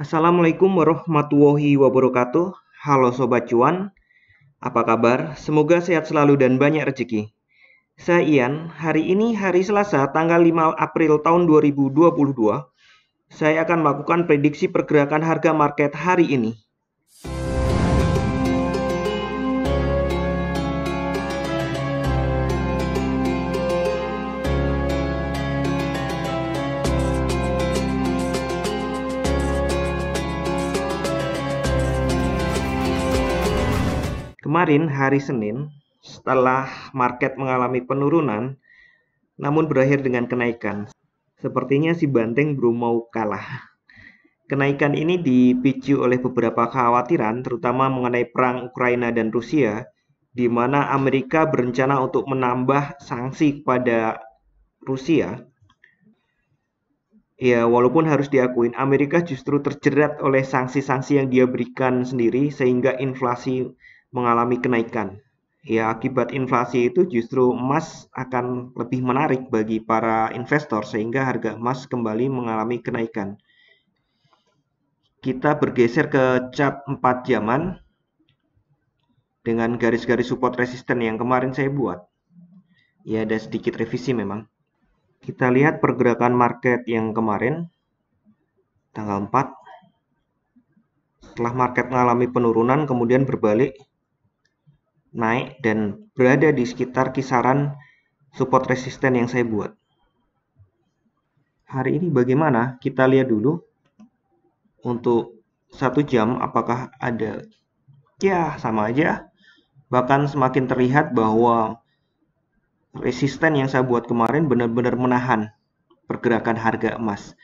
Assalamualaikum warahmatullahi wabarakatuh. Halo Sobat Cuan, apa kabar? Semoga sehat selalu dan banyak rezeki. Saya Ian, hari ini hari Selasa tanggal 5 April tahun 2022. Saya akan melakukan prediksi pergerakan harga market hari ini. Kemarin hari Senin, setelah market mengalami penurunan, namun berakhir dengan kenaikan. Sepertinya si banteng belum mau kalah. Kenaikan ini dipicu oleh beberapa kekhawatiran, terutama mengenai perang Ukraina dan Rusia, di mana Amerika berencana untuk menambah sanksi kepada Rusia. Ya, walaupun harus diakuin, Amerika justru terjerat oleh sanksi-sanksi yang dia berikan sendiri, sehingga inflasi mengalami kenaikan. Ya, akibat inflasi itu justru emas akan lebih menarik bagi para investor, sehingga harga emas kembali mengalami kenaikan. Kita bergeser ke chart 4 jaman dengan garis-garis support resisten yang kemarin saya buat. Ya, ada sedikit revisi memang. Kita lihat pergerakan market yang kemarin, tanggal 4. Setelah market mengalami penurunan, kemudian berbalik, naik, dan berada di sekitar kisaran support resisten yang saya buat. Hari ini bagaimana? Kita lihat dulu. Untuk 1 jam, apakah ada? Ya, sama aja. Bahkan semakin terlihat bahwa resisten yang saya buat kemarin benar-benar menahan pergerakan harga emas.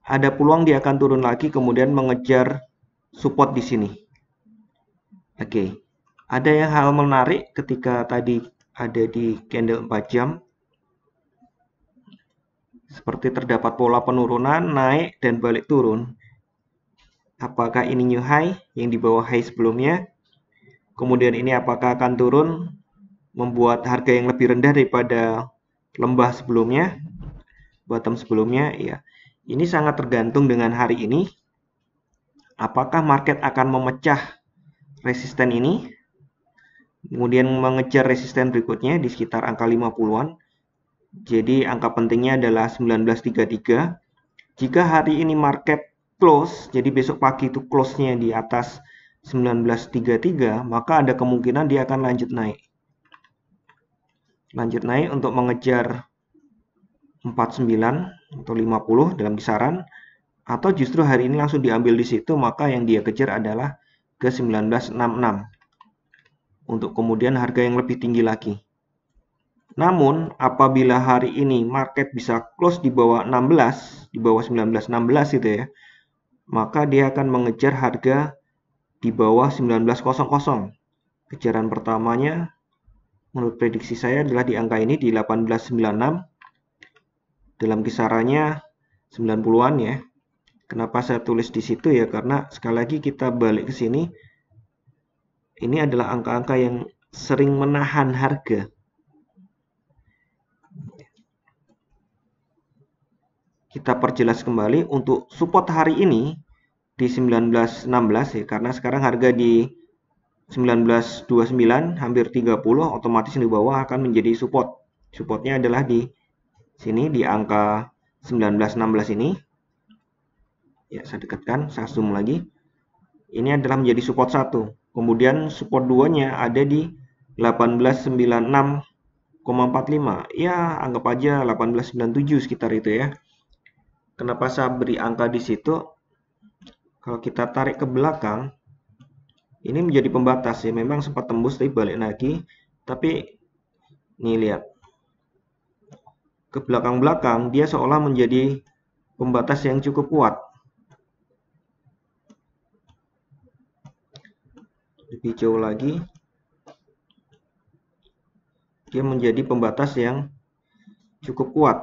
Ada peluang dia akan turun lagi kemudian mengejar support di sini. Oke. Ada yang hal menarik ketika tadi ada di candle 4 jam. Seperti terdapat pola penurunan, naik dan balik turun. Apakah ini new high yang di bawah high sebelumnya? Kemudian ini apakah akan turun membuat harga yang lebih rendah daripada lembah sebelumnya, bottom sebelumnya? Ya, ini sangat tergantung dengan hari ini. Apakah market akan memecah resisten ini, kemudian mengejar resisten berikutnya di sekitar angka 50-an. Jadi angka pentingnya adalah 1933. Jika hari ini market close, jadi besok pagi itu close-nya di atas 1933, maka ada kemungkinan dia akan lanjut naik. Lanjut naik untuk mengejar 49 atau 50 dalam kisaran, atau justru hari ini langsung diambil di situ, maka yang dia kejar adalah ke 1966 untuk kemudian harga yang lebih tinggi lagi. Namun apabila hari ini market bisa close di bawah 16, di bawah 1916 gitu ya, maka dia akan mengejar harga di bawah 1900. Kejaran pertamanya menurut prediksi saya adalah di angka ini di 1896 dalam kisarannya 90-an ya. Kenapa saya tulis di situ ya, karena sekali lagi kita balik ke sini, ini adalah angka-angka yang sering menahan harga. Kita perjelas kembali untuk support hari ini di 1916 ya, karena sekarang harga di 1929 hampir 30, otomatis di bawah akan menjadi support. Supportnya adalah di sini di angka 1916 ini. Ya, saya dekatkan, saya zoom lagi. Ini adalah menjadi support 1. Kemudian support 2-nya ada di 1896,45. Ya, anggap aja 1897 sekitar itu ya. Kenapa saya beri angka di situ? Kalau kita tarik ke belakang, ini menjadi pembatas ya. Memang sempat tembus tapi balik lagi. Tapi nih lihat. Ke belakang-belakang dia seolah menjadi pembatas yang cukup kuat. Lebih jauh lagi. Dia menjadi pembatas yang cukup kuat.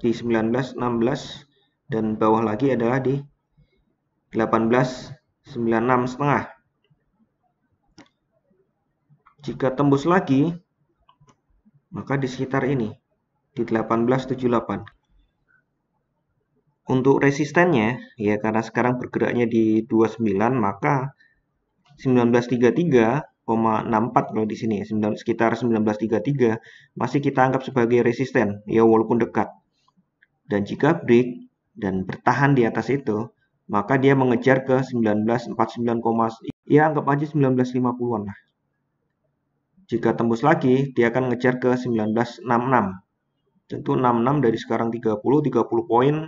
Di 1916 dan bawah lagi adalah di 1896,5. Jika tembus lagi, maka di sekitar ini di 1878. Untuk resistennya, ya karena sekarang bergeraknya di 29, maka 1933,64 kalau di sini ya, sekitar 1933 masih kita anggap sebagai resisten, ya walaupun dekat. Dan jika break dan bertahan di atas itu, maka dia mengejar ke 1949, ya anggap aja 1950-an lah. Jika tembus lagi, dia akan ngejar ke 1966. Tentu 66 dari sekarang 30 poin.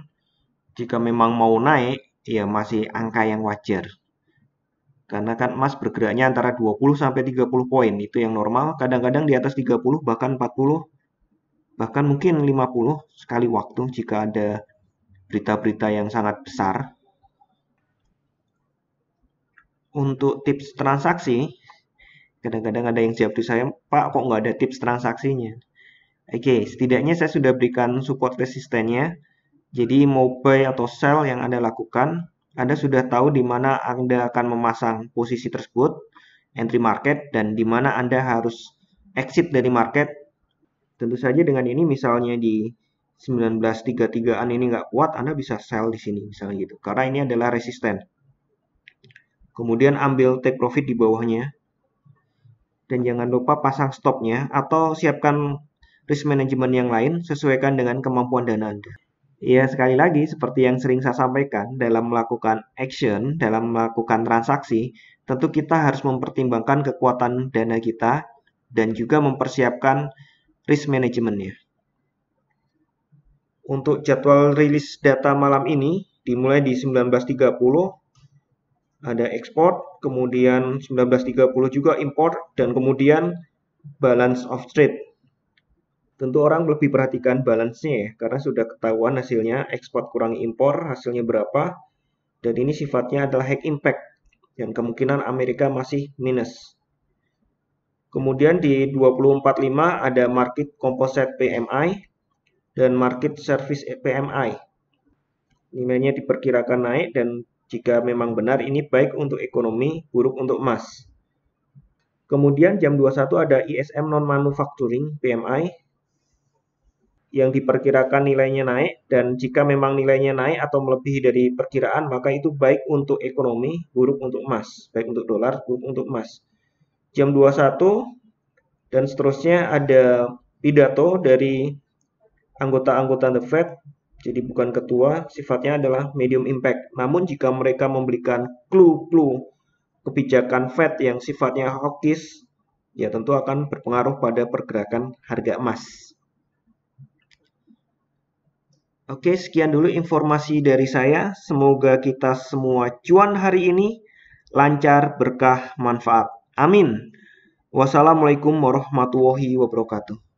Jika memang mau naik, ya masih angka yang wajar. Karena kan emas bergeraknya antara 20 sampai 30 poin, itu yang normal. Kadang-kadang di atas 30, bahkan 40, bahkan mungkin 50 sekali waktu jika ada berita-berita yang sangat besar. Untuk tips transaksi, kadang-kadang ada yang jawab di saya, Pak, kok nggak ada tips transaksinya? Oke, setidaknya saya sudah berikan support resistennya. Jadi mau buy atau sell yang Anda lakukan, Anda sudah tahu di mana Anda akan memasang posisi tersebut, entry market, dan di mana Anda harus exit dari market. Tentu saja dengan ini misalnya di 1933-an ini nggak kuat, Anda bisa sell di sini misalnya gitu. Karena ini adalah resisten. Kemudian ambil take profit di bawahnya. Dan jangan lupa pasang stopnya atau siapkan risk management yang lain sesuaikan dengan kemampuan dana Anda. Ya, sekali lagi, seperti yang sering saya sampaikan, dalam melakukan action, dalam melakukan transaksi, tentu kita harus mempertimbangkan kekuatan dana kita dan juga mempersiapkan risk manajemennya. Untuk jadwal rilis data malam ini, dimulai di 19.30, ada ekspor, kemudian 19.30 juga import, dan kemudian balance of trade. Tentu orang lebih perhatikan balance-nya ya, karena sudah ketahuan hasilnya ekspor kurangi impor, hasilnya berapa, dan ini sifatnya adalah high impact, dan kemungkinan Amerika masih minus. Kemudian di 2045 ada market composite PMI dan market service PMI. Nilainya diperkirakan naik dan jika memang benar ini baik untuk ekonomi, buruk untuk emas. Kemudian jam 21 ada ISM non-manufacturing PMI yang diperkirakan nilainya naik, dan jika memang nilainya naik atau melebihi dari perkiraan, maka itu baik untuk ekonomi, buruk untuk emas. Baik untuk dolar, buruk untuk emas. Jam 21 dan seterusnya ada pidato dari anggota-anggota The Fed, jadi bukan ketua, sifatnya adalah medium impact. Namun jika mereka memberikan clue-clue kebijakan Fed yang sifatnya hawkish, ya tentu akan berpengaruh pada pergerakan harga emas. Oke, sekian dulu informasi dari saya. Semoga kita semua cuan hari ini, lancar, berkah, manfaat. Amin. Wassalamualaikum warahmatullahi wabarakatuh.